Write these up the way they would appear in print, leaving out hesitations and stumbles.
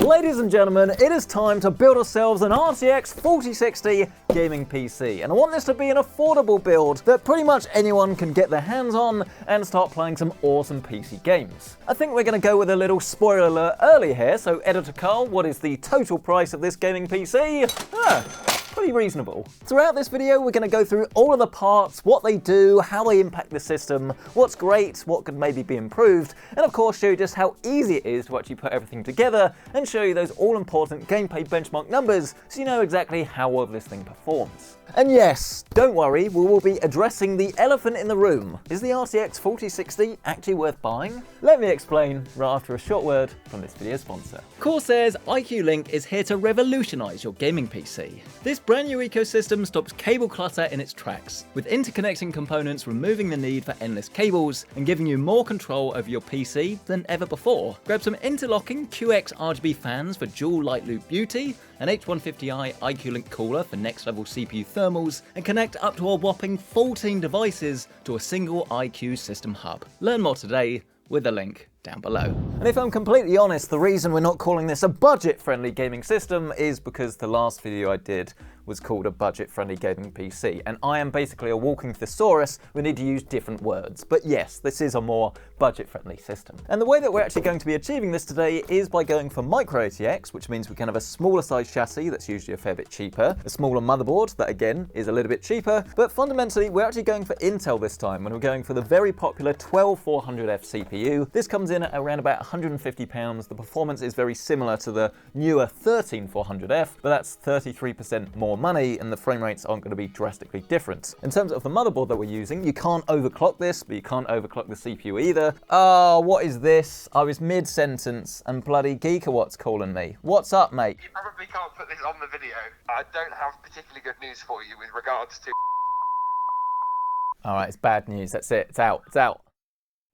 Ladies and gentlemen, it is time to build ourselves an RTX 4060 gaming PC. And I want this to be an affordable build that pretty much anyone can get their hands on and start playing some awesome PC games. I think we're going to go with a little spoiler alert early here, so Editor Carl, what is the total price of this gaming PC? Pretty reasonable. Throughout this video, we're going to go through all of the parts, what they do, how they impact the system, what's great, what could maybe be improved, and of course show you just how easy it is to actually put everything together and show you those all-important gameplay benchmark numbers so you know exactly how well this thing performs. And yes, don't worry, we will be addressing the elephant in the room. Is the RTX 4060 actually worth buying? Let me explain right after a short word from this video's sponsor. Corsair's IQ Link is here to revolutionize your gaming PC. This brand new ecosystem stops cable clutter in its tracks, with interconnecting components removing the need for endless cables and giving you more control over your PC than ever before. Grab some interlocking QX RGB fans for dual light loop beauty, an H150i IQ Link cooler for next level CPU thermals, and connect up to a whopping 14 devices to a single IQ system hub. Learn more today with the link down below. And if I'm completely honest, the reason we're not calling this a budget-friendly gaming system is because the last video I did was called a budget-friendly gaming PC, and I am basically a walking thesaurus. We need to use different words. But yes, this is a more budget-friendly system. And the way that we're actually going to be achieving this today is by going for micro ATX, which means we can have a smaller size chassis that's usually a fair bit cheaper, a smaller motherboard that again is a little bit cheaper, but fundamentally we're actually going for Intel this time, and we're going for the very popular 12400F CPU. This comes in at around about £150. The performance is very similar to the newer 13400F, but that's 33% more money, and the frame rates aren't going to be drastically different. In terms of the motherboard that we're using, you can't overclock this, but you can't overclock the CPU either. Oh, what is this? I was mid-sentence and bloody Geekawat's calling me. What's up, mate? You probably can't put this on the video. I don't have particularly good news for you with regards to... Alright, it's bad news. That's it. It's out. It's out.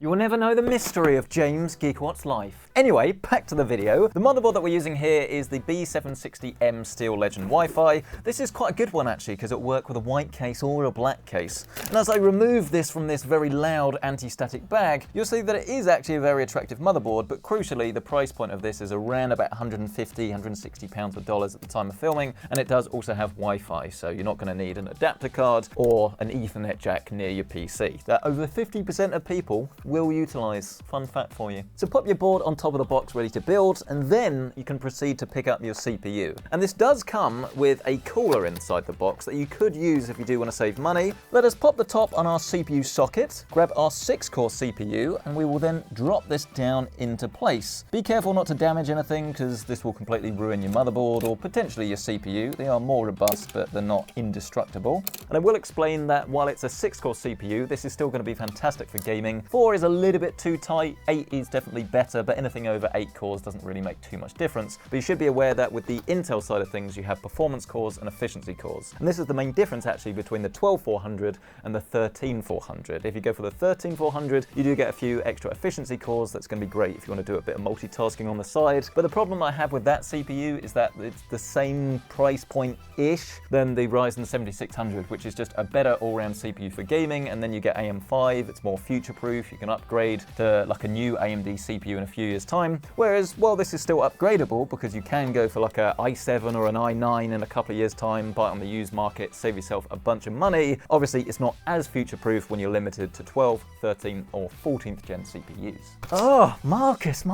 You will never know the mystery of James Geekawat's life. Anyway, back to the video. The motherboard that we're using here is the B760M Steel Legend Wi-Fi. This is quite a good one actually, because it'll work with a white case or a black case. And as I remove this from this very loud anti-static bag, you'll see that it is actually a very attractive motherboard, but crucially, the price point of this is around about £150, £160 or dollars at the time of filming, and it does also have Wi-Fi, so you're not going to need an adapter card or an Ethernet jack near your PC. That over 50% of people will utilize. Fun fact for you. So pop your board on top of the box ready to build, and then you can proceed to pick up your CPU. And this does come with a cooler inside the box that you could use if you do want to save money. Let us pop the top on our CPU socket, grab our 6-core CPU, and we will then drop this down into place. Be careful not to damage anything, because this will completely ruin your motherboard or potentially your CPU. They are more robust, but they're not indestructible. And I will explain that while it's a 6-core CPU, this is still going to be fantastic for gaming. 4 is a little bit too tight, 8 is definitely better, but anything over 8 cores doesn't really make too much difference. But you should be aware that with the Intel side of things, you have performance cores and efficiency cores. And this is the main difference actually between the 12400 and the 13400. If you go for the 13400, you do get a few extra efficiency cores. That's going to be great if you want to do a bit of multitasking on the side. But the problem I have with that CPU is that it's the same price point-ish than the Ryzen 7600, which is just a better all-round CPU for gaming. And then you get AM5, it's more future-proof. You can upgrade to like a new AMD CPU in a few years time, whereas while this is still upgradable because you can go for like a i7 or an i9 in a couple of years time, buy it on the used market, save yourself a bunch of money, obviously it's not as future-proof when you're limited to 12, 13 or 14th gen CPUs. Oh, Marcus,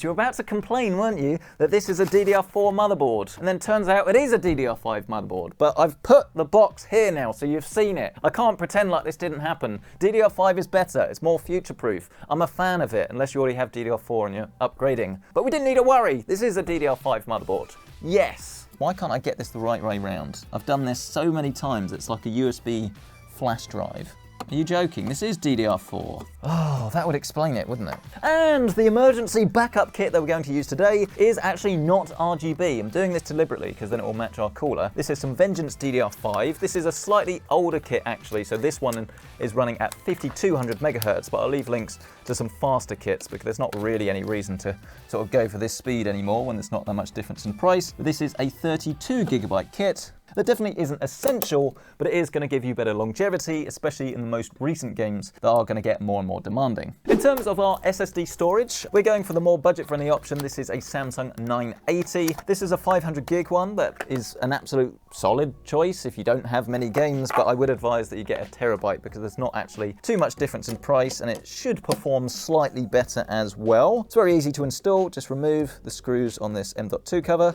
you're about to complain, weren't you, that this is a DDR4 motherboard, and then turns out it is a DDR5 motherboard, but I've put the box here now so you've seen it. I can't pretend like this didn't happen. DDR5 is better, it's more future-proof. I'm a fan of it, unless you already have DDR4 and you're upgrading. But we didn't need to worry. This is a DDR5 motherboard. Yes. Why can't I get this the right way round? I've done this so many times. It's like a USB flash drive. Are you joking? This is DDR4. Oh, that would explain it, wouldn't it? And the emergency backup kit that we're going to use today is actually not RGB. I'm doing this deliberately because then it will match our cooler. This is some Vengeance DDR5. This is a slightly older kit actually, so this one is running at 5200 megahertz, but I'll leave links to some faster kits because there's not really any reason to sort of go for this speed anymore when there's not that much difference in price. This is a 32 gigabyte kit. That definitely isn't essential, but it is going to give you better longevity, especially in the most recent games that are going to get more and more demanding. In terms of our SSD storage, we're going for the more budget-friendly option. This is a Samsung 980. This is a 500 gig one that is an absolute solid choice if you don't have many games, but I would advise that you get a terabyte because there's not actually too much difference in price and it should perform slightly better as well. It's very easy to install. Just remove the screws on this M.2 cover.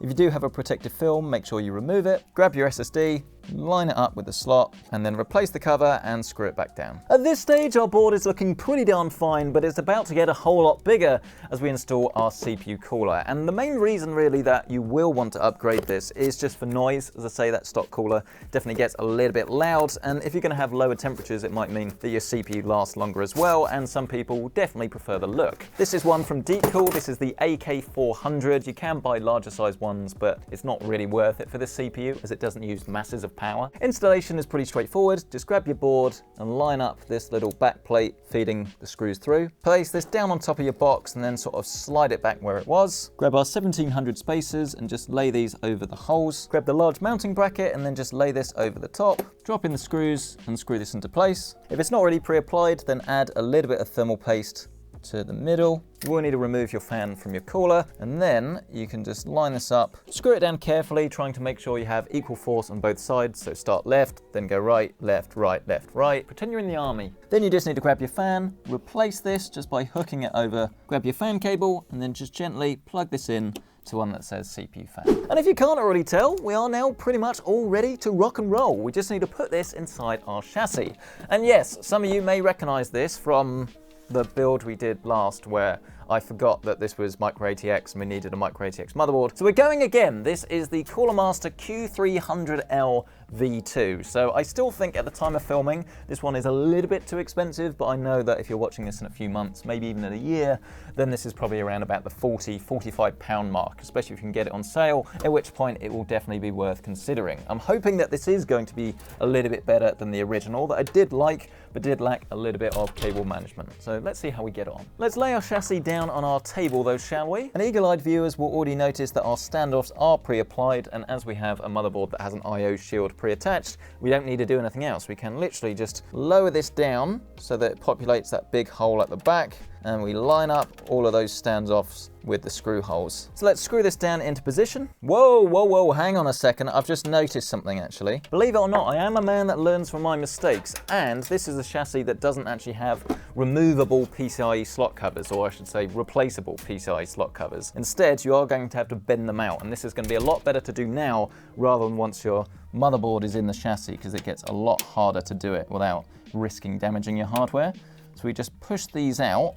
If you do have a protective film, make sure you remove it. Grab your SSD, line it up with the slot, and then replace the cover and screw it back down. At this stage, our board is looking pretty darn fine, but it's about to get a whole lot bigger as we install our CPU cooler. And the main reason really that you will want to upgrade this is just for noise. As I say, that stock cooler definitely gets a little bit loud, and if you're going to have lower temperatures, it might mean that your CPU lasts longer as well, and some people definitely prefer the look. This is one from Deepcool. This is the AK400. You can buy larger size ones, but it's not really worth it for this CPU as it doesn't use masses of power. Installation is pretty straightforward. Just grab your board and line up this little back plate feeding the screws through. Place this down on top of your box and then sort of slide it back where it was. Grab our 1700 spacers and just lay these over the holes. Grab the large mounting bracket and then just lay this over the top. Drop in the screws and screw this into place. If it's not already pre-applied, then add a little bit of thermal paste to the middle. You will need to remove your fan from your cooler, and then you can just line this up, screw it down carefully, trying to make sure you have equal force on both sides. So start left, then go right, left, right, left, right. Pretend you're in the army. Then you just need to grab your fan, replace this just by hooking it over. Grab your fan cable, and then just gently plug this in to one that says CPU fan. And if you can't already tell, we are now pretty much all ready to rock and roll. We just need to put this inside our chassis. And yes, some of you may recognize this from the build we did last where I forgot that this was micro ATX and we needed a micro ATX motherboard. So we're going again. This is the Cooler Master Q300L V2. So I still think at the time of filming, this one is a little bit too expensive, but I know that if you're watching this in a few months, maybe even in a year, then this is probably around about the 40, 45 pound mark, especially if you can get it on sale, at which point it will definitely be worth considering. I'm hoping that this is going to be a little bit better than the original that I did like, but did lack a little bit of cable management. So let's see how we get on. Let's lay our chassis down on our table though, shall we? And eagle-eyed viewers will already notice that our standoffs are pre-applied, and as we have a motherboard that has an I/O shield pre-attached, we don't need to do anything else. We can literally just lower this down so that it populates that big hole at the back, and we line up all of those standoffs with the screw holes. So let's screw this down into position. Whoa, whoa, whoa, hang on a second. I've just noticed something actually. Believe it or not, I am a man that learns from my mistakes, and this is a chassis that doesn't actually have removable PCIe slot covers, or I should say replaceable PCIe slot covers. Instead, you are going to have to bend them out, and this is going to be a lot better to do now rather than once your motherboard is in the chassis, because it gets a lot harder to do it without risking damaging your hardware. So we just push these out,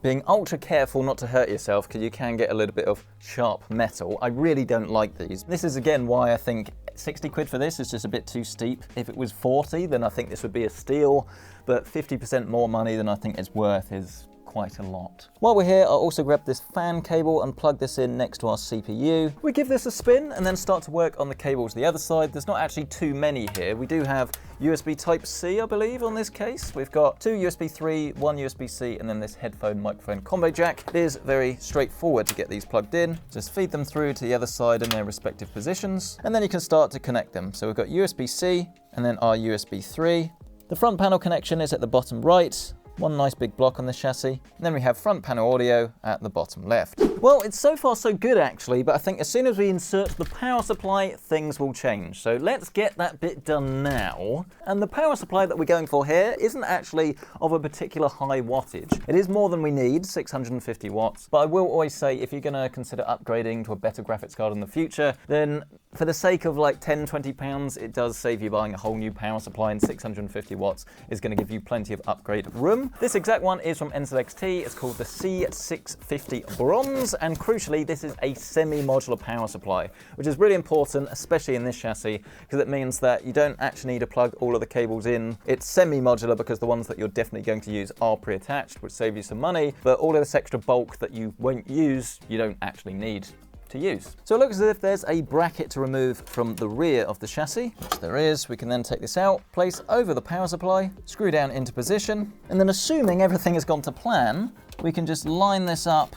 being ultra careful not to hurt yourself because you can get a little bit of sharp metal. I really don't like these. This is again why I think 60 quid for this is just a bit too steep. If it was 40, then I think this would be a steal, but 50% more money than I think it's worth is quite a lot. While we're here, I'll also grab this fan cable and plug this in next to our CPU. We give this a spin and then start to work on the cables the other side. There's not actually too many here. We do have USB Type-C, I believe, on this case. We've got 2 USB 3, 1 USB-C, and then this headphone microphone combo jack. It is very straightforward to get these plugged in. Just feed them through to the other side in their respective positions, and then you can start to connect them. So we've got USB-C and then our USB 3. The front panel connection is at the bottom right. One nice big block on the chassis. And then we have front panel audio at the bottom left. Well, it's so far so good actually, but I think as soon as we insert the power supply, things will change. So let's get that bit done now. And the power supply that we're going for here isn't actually of a particular high wattage. It is more than we need, 650 watts. But I will always say, if you're gonna consider upgrading to a better graphics card in the future, then for the sake of like 10, 20 pounds, it does save you buying a whole new power supply, and 650 watts is gonna give you plenty of upgrade room. This exact one is from NZXT. It's called the C650 Bronze, and crucially, this is a semi-modular power supply, which is really important, especially in this chassis, because it means that you don't actually need to plug all of the cables in. It's semi-modular because the ones that you're definitely going to use are pre-attached, which save you some money, but all of this extra bulk that you won't use, you don't actually need to use. So it looks as if there's a bracket to remove from the rear of the chassis, which there is. We can then take this out, place over the power supply, screw down into position, and then assuming everything has gone to plan, we can just line this up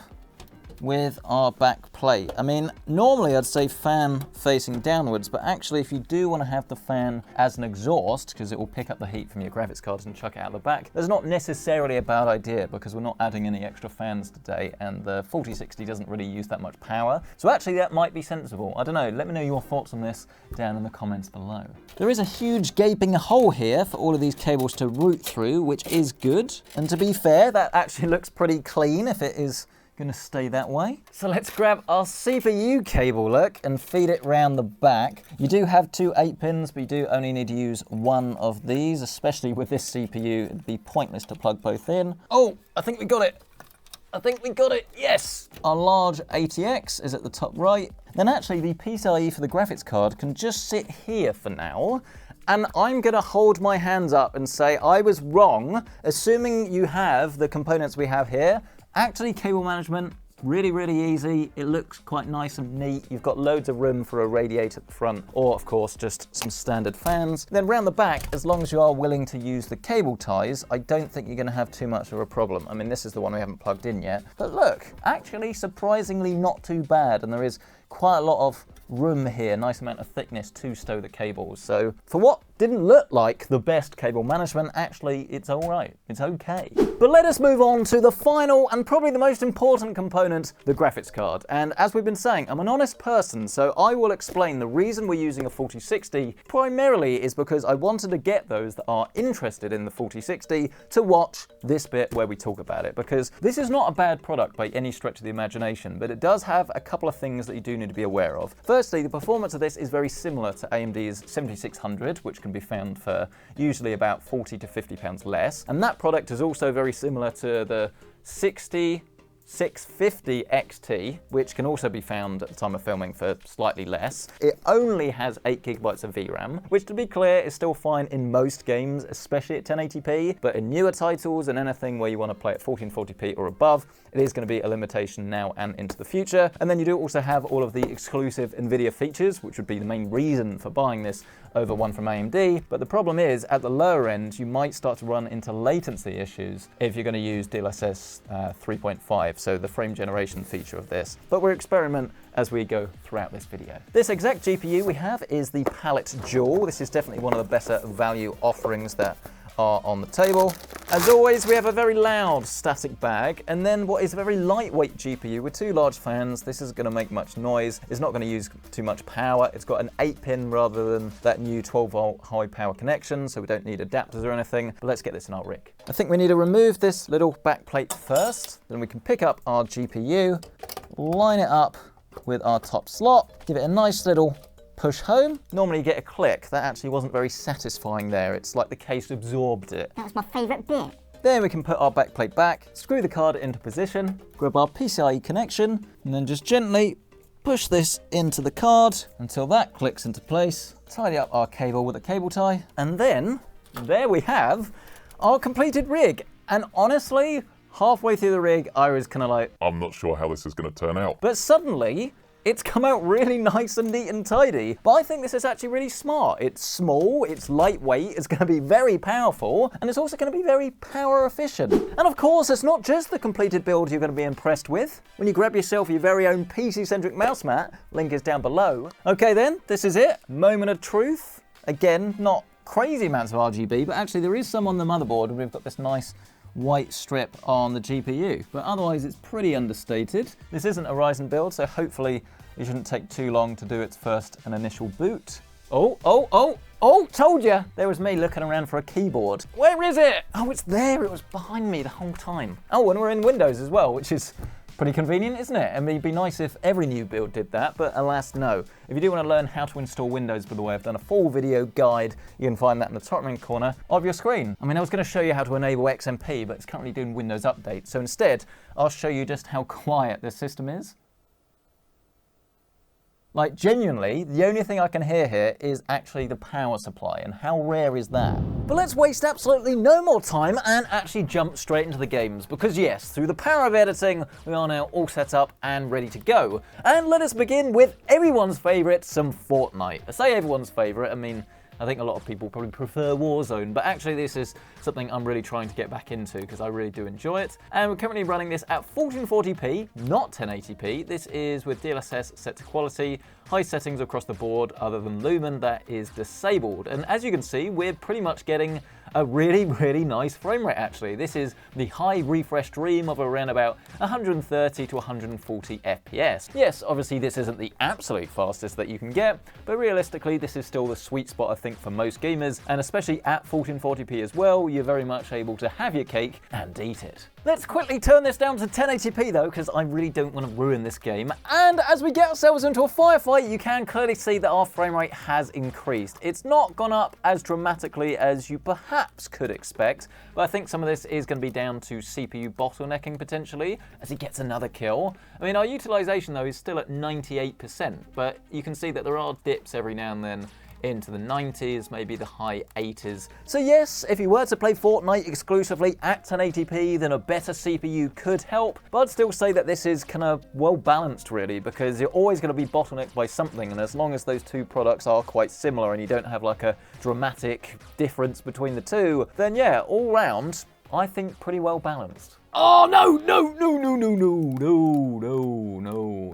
with our back plate. I mean, normally I'd say fan facing downwards, but actually if you do want to have the fan as an exhaust, because it will pick up the heat from your graphics cards and chuck it out the back, that's not necessarily a bad idea because we're not adding any extra fans today and the 4060 doesn't really use that much power. So actually that might be sensible. I don't know, let me know your thoughts on this down in the comments below. There is a huge gaping hole here for all of these cables to route through, which is good. And to be fair, that actually looks pretty clean if it is going to stay that way. So let's grab our CPU cable, look, and feed it round the back. You do have 2 8-pins, but you do only need to use one of these, especially with this CPU. It'd be pointless to plug both in. Oh, I think we got it. I think we got it, yes! Our large RTX is at the top right. Then actually the PCIe for the graphics card can just sit here for now. And I'm gonna hold my hands up and say I was wrong, assuming you have the components we have here. Actually, cable management, really, really easy. It looks quite nice and neat. You've got loads of room for a radiator at the front, or of course, just some standard fans. Then round the back, as long as you are willing to use the cable ties, I don't think you're gonna have too much of a problem. I mean, this is the one we haven't plugged in yet. But look, actually surprisingly not too bad, and there is quite a lot of room here, nice amount of thickness to stow the cables. So for what didn't look like the best cable management, actually it's all right, it's okay. But let us move on to the final and probably the most important component, the graphics card. And as we've been saying, I'm an honest person, so I will explain the reason we're using a 4060 primarily is because I wanted to get those that are interested in the 4060 to watch this bit where we talk about it, because this is not a bad product by any stretch of the imagination, but it does have a couple of things that you do need to be aware of. Firstly, the performance of this is very similar to AMD's 7600, which can be found for usually about 40 to 50 pounds less. And that product is also very similar to the 650 XT, which can also be found at the time of filming for slightly less. It only has 8 gigabytes of VRAM, which to be clear is still fine in most games, especially at 1080p, but in newer titles and anything where you want to play at 1440p or above, it is going to be a limitation now and into the future. And then you do also have all of the exclusive NVIDIA features, which would be the main reason for buying this over one from AMD. But the problem is, at the lower end, you might start to run into latency issues if you're going to use DLSS 3.5, so the frame generation feature of this. But we'll experiment as we go throughout this video. This exact GPU we have is the Palette Dual. This is definitely one of the better value offerings that are on the table. As always, we have a very loud static bag, and then what is a very lightweight GPU with 2 large fans. This isn't going to make much noise. It's not going to use too much power. It's got an 8-pin rather than that new 12-volt high power connection, so we don't need adapters or anything. But let's get this in our rig. I think we need to remove this little back plate first. Then we can pick up our GPU, line it up with our top slot, give it a nice little push home. Normally you get a click. That actually wasn't very satisfying there. It's like the case absorbed it. That was my favourite bit. Then we can put our backplate back, screw the card into position, grab our PCIe connection, and then just gently push this into the card until that clicks into place. Tidy up our cable with a cable tie, and then there we have our completed rig. And honestly, halfway through the rig, I was kind of like, I'm not sure how this is going to turn out. But suddenly, it's come out really nice and neat and tidy. But I think this is actually really smart. It's small, it's lightweight, it's going to be very powerful, and it's also going to be very power efficient. And of course, it's not just the completed build you're going to be impressed with. When you grab yourself your very own PC Centric mouse mat, link is down below. Okay then, this is it. Moment of truth. Again, not crazy amounts of RGB, but actually there is some on the motherboard, and we've got this nice white strip on the GPU, but otherwise it's pretty understated. This isn't a Ryzen build, so hopefully it shouldn't take too long to do its first and initial boot. Oh, told ya! There was me looking around for a keyboard. Where is it? Oh, it's there, it was behind me the whole time. Oh, and we're in Windows as well, which is pretty convenient, isn't it? I mean, it'd be nice if every new build did that, but alas, no. If you do want to learn how to install Windows, by the way, I've done a full video guide. You can find that in the top right corner of your screen. I mean, I was going to show you how to enable XMP, but it's currently doing Windows Update. So instead, I'll show you just how quiet this system is. Like, genuinely, the only thing I can hear here is actually the power supply, and how rare is that? But let's waste absolutely no more time and actually jump straight into the games, because yes, through the power of editing, we are now all set up and ready to go. And let us begin with everyone's favourite, some Fortnite. I say everyone's favourite, I mean, I think a lot of people probably prefer Warzone, but actually this is something I'm really trying to get back into because I really do enjoy it. And we're currently running this at 1440p, not 1080p. This is with DLSS set to quality, high settings across the board other than Lumen that is disabled. And as you can see, we're pretty much getting a really nice frame rate actually. This is the high refresh dream of around about 130 to 140 FPS. Yes, obviously this isn't the absolute fastest that you can get, but realistically this is still the sweet spot I think for most gamers, and especially at 1440p as well, you're very much able to have your cake and eat it. Let's quickly turn this down to 1080p though, because I really don't want to ruin this game. And as we get ourselves into a firefight, you can clearly see that our frame rate has increased. It's not gone up as dramatically as you perhaps could expect, but I think some of this is going to be down to CPU bottlenecking potentially, as he gets another kill. I mean, our utilization though is still at 98%, but you can see that there are dips every now and then into the 90s, maybe the high 80s. So yes, if you were to play Fortnite exclusively at 1080p, then a better CPU could help, but I'd still say that this is kind of well balanced really, because you're always going to be bottlenecked by something, and as long as those two products are quite similar and you don't have like a dramatic difference between the two, then yeah, all round, I think pretty well balanced. Oh no!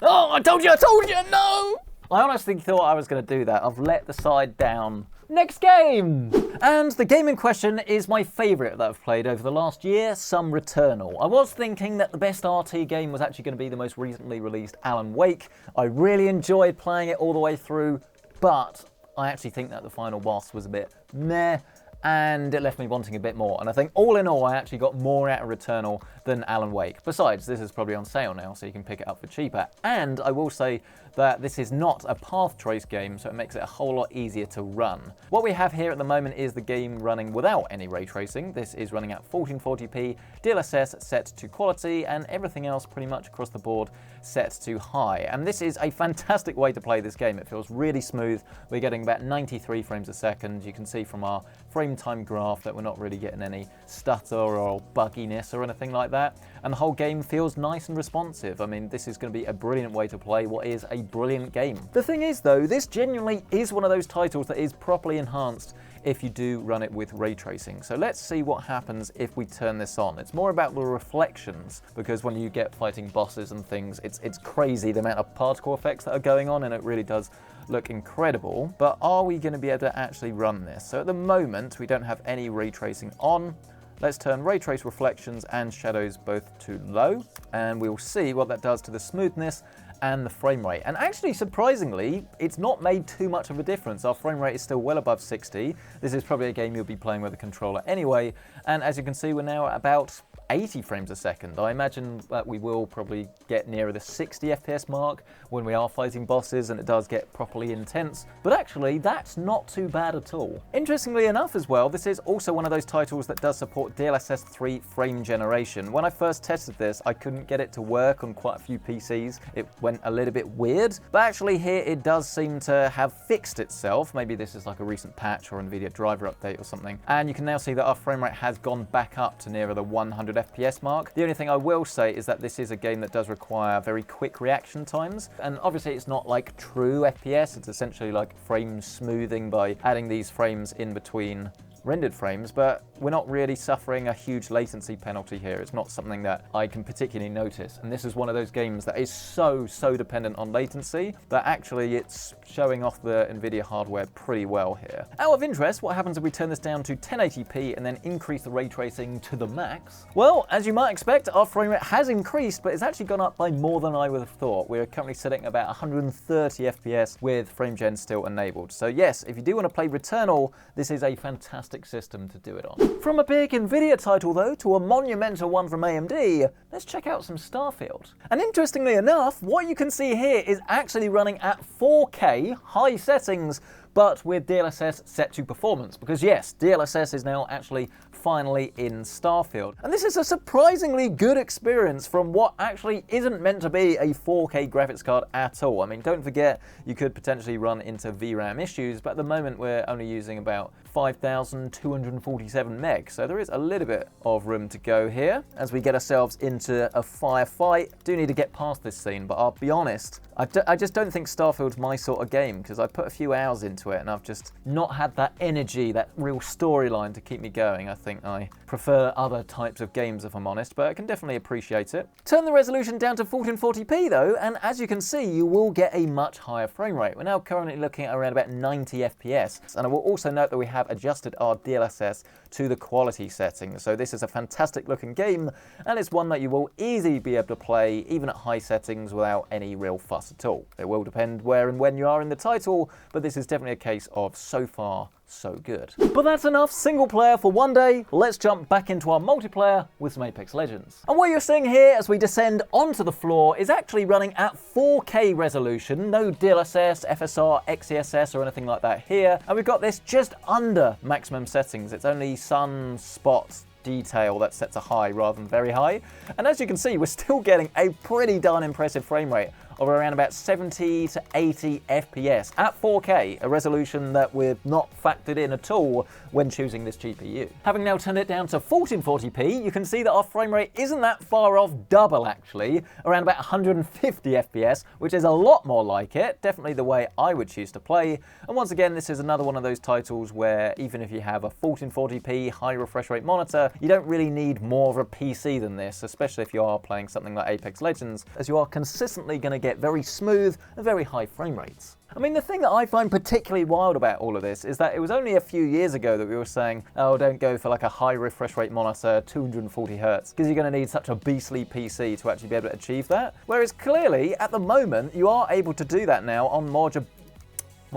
Oh, I told you, no! I honestly thought I was going to do that. I've let the side down. Next game! And the game in question is my favourite that I've played over the last year, some Returnal. I was thinking that the best RT game was actually going to be the most recently released Alan Wake. I really enjoyed playing it all the way through, but I actually think that the final boss was a bit meh, and it left me wanting a bit more. And I think all in all, I actually got more out of Returnal than Alan Wake. Besides, this is probably on sale now, so you can pick it up for cheaper. And I will say that this is not a path trace game, so it makes it a whole lot easier to run. What we have here at the moment is the game running without any ray tracing. This is running at 1440p, DLSS set to quality, and everything else pretty much across the board set to high. And this is a fantastic way to play this game. It feels really smooth. We're getting about 93 frames a second. You can see from our frame time graph that we're not really getting any stutter or bugginess or anything like that. And the whole game feels nice and responsive. I mean, this is going to be a brilliant way to play what is a brilliant game. The thing is though, this genuinely is one of those titles that is properly enhanced if you do run it with ray tracing. So let's see what happens if we turn this on. It's more about the reflections, because when you get fighting bosses and things, it's crazy the amount of particle effects that are going on, and it really does look incredible. But are we going to be able to actually run this? So at the moment, we don't have any ray tracing on. Let's turn ray trace reflections and shadows both to low, and we'll see what that does to the smoothness and the frame rate. And actually, surprisingly, it's not made too much of a difference. Our frame rate is still well above 60. This is probably a game you'll be playing with a controller anyway. And as you can see, we're now at about 80 frames a second. I imagine that we will probably get nearer the 60 FPS mark when we are fighting bosses and it does get properly intense, but actually that's not too bad at all. Interestingly enough as well, this is also one of those titles that does support DLSS 3 frame generation. When I first tested this, I couldn't get it to work on quite a few PCs. It went a little bit weird, but actually here it does seem to have fixed itself. Maybe this is like a recent patch or NVIDIA driver update or something. And you can now see that our frame rate has gone back up to nearer the 100 FPS mark. The only thing I will say is that this is a game that does require very quick reaction times, and obviously it's not like true FPS, it's essentially like frame smoothing by adding these frames in between rendered frames, but we're not really suffering a huge latency penalty here. It's not something that I can particularly notice, and this is one of those games that is so dependent on latency that actually it's showing off the NVIDIA hardware pretty well here. Out of interest, what happens if we turn this down to 1080p and then increase the ray tracing to the max? Well, as you might expect, our frame rate has increased, but it's actually gone up by more than I would have thought. We're currently sitting at about 130 FPS with frame gen still enabled. So yes, if you do want to play Returnal, this is a fantastic system to do it on. From a big NVIDIA title though to a monumental one from AMD, let's check out some Starfield. And interestingly enough, what you can see here is actually running at 4K high settings, but with DLSS set to performance, because yes, DLSS is now actually finally in Starfield. And this is a surprisingly good experience from what actually isn't meant to be a 4K graphics card at all. I mean, don't forget, you could potentially run into VRAM issues, but at the moment we're only using about 5,247 meg, so there is a little bit of room to go here as we get ourselves into a firefight. Do need to get past this scene, but I'll be honest, I just don't think Starfield's my sort of game, because I put a few hours into into it, and I've just not had that energy, that real storyline to keep me going. I think I prefer other types of games, if I'm honest, but I can definitely appreciate it. Turn the resolution down to 1440p though, and as you can see, you will get a much higher frame rate. We're now currently looking at around about 90 FPS, and I will also note that we have adjusted our DLSS to the quality settings. So this is a fantastic looking game, and it's one that you will easily be able to play even at high settings without any real fuss at all. It will depend where and when you are in the title, but this is definitely a case of so far, so good. But that's enough single player for one day. Let's jump back into our multiplayer with some Apex Legends. And what you're seeing here as we descend onto the floor is actually running at 4K resolution, no DLSS, FSR, XeSS or anything like that here. And we've got this just under maximum settings. It's only sun, spots, detail that sets a high rather than very high. And as you can see, we're still getting a pretty darn impressive frame rate of around about 70 to 80 FPS at 4K, a resolution that we're not factored in at all when choosing this GPU. Having now turned it down to 1440p, you can see that our frame rate isn't that far off double actually, around about 150 FPS, which is a lot more like it, definitely the way I would choose to play. And once again, this is another one of those titles where even if you have a 1440p high refresh rate monitor, you don't really need more of a PC than this, especially if you are playing something like Apex Legends, as you are consistently going to get very smooth and very high frame rates. I mean, the thing that I find particularly wild about all of this is that it was only a few years ago that we were saying, oh, don't go for like a high refresh rate monitor, 240 Hertz, because you're going to need such a beastly PC to actually be able to achieve that. Whereas clearly, at the moment, you are able to do that now on more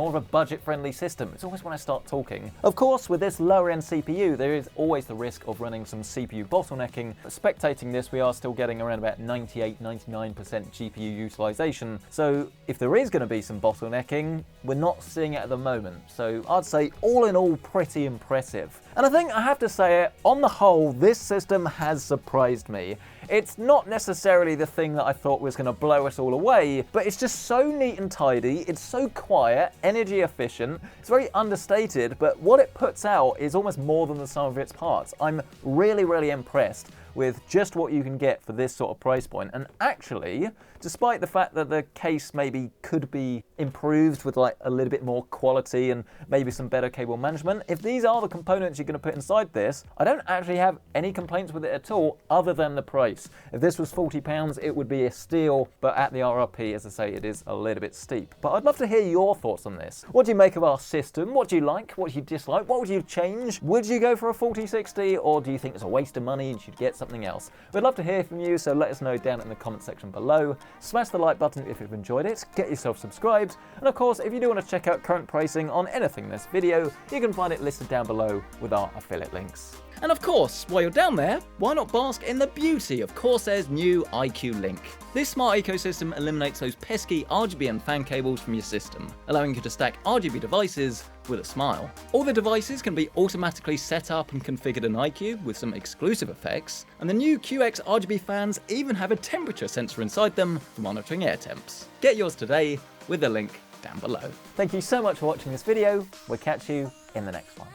of a budget-friendly system. It's always when I start talking. Of course, with this lower-end CPU, there is always the risk of running some CPU bottlenecking. But spectating this, we are still getting around about 98-99% GPU utilization. So if there is going to be some bottlenecking, we're not seeing it at the moment. So I'd say all in all, pretty impressive. And I think I have to say it, on the whole, this system has surprised me. It's not necessarily the thing that I thought was going to blow us all away, but it's just so neat and tidy, it's so quiet, energy efficient, it's very understated, but what it puts out is almost more than the sum of its parts. I'm really, really impressed with just what you can get for this sort of price point. And actually, despite the fact that the case maybe could be improved with like a little bit more quality and maybe some better cable management, if these are the components you're going to put inside this, I don't actually have any complaints with it at all other than the price. If this was £40, it would be a steal, but at the RRP, as I say, it is a little bit steep. But I'd love to hear your thoughts on this. What do you make of our system? What do you like? What do you dislike? What would you change? Would you go for a 4060, or do you think it's a waste of money and you should get something else? We'd love to hear from you, so let us know down in the comment section below. Smash the like button if you've enjoyed it, get yourself subscribed, and of course, if you do want to check out current pricing on anything in this video, you can find it listed down below with our affiliate links. And of course, while you're down there, why not bask in the beauty of Corsair's new IQ Link? This smart ecosystem eliminates those pesky RGB and fan cables from your system, allowing you to stack RGB devices with a smile. All the devices can be automatically set up and configured in IQ with some exclusive effects, and the new QX RGB fans even have a temperature sensor inside them for monitoring air temps. Get yours today with the link down below. Thank you so much for watching this video. We'll catch you in the next one.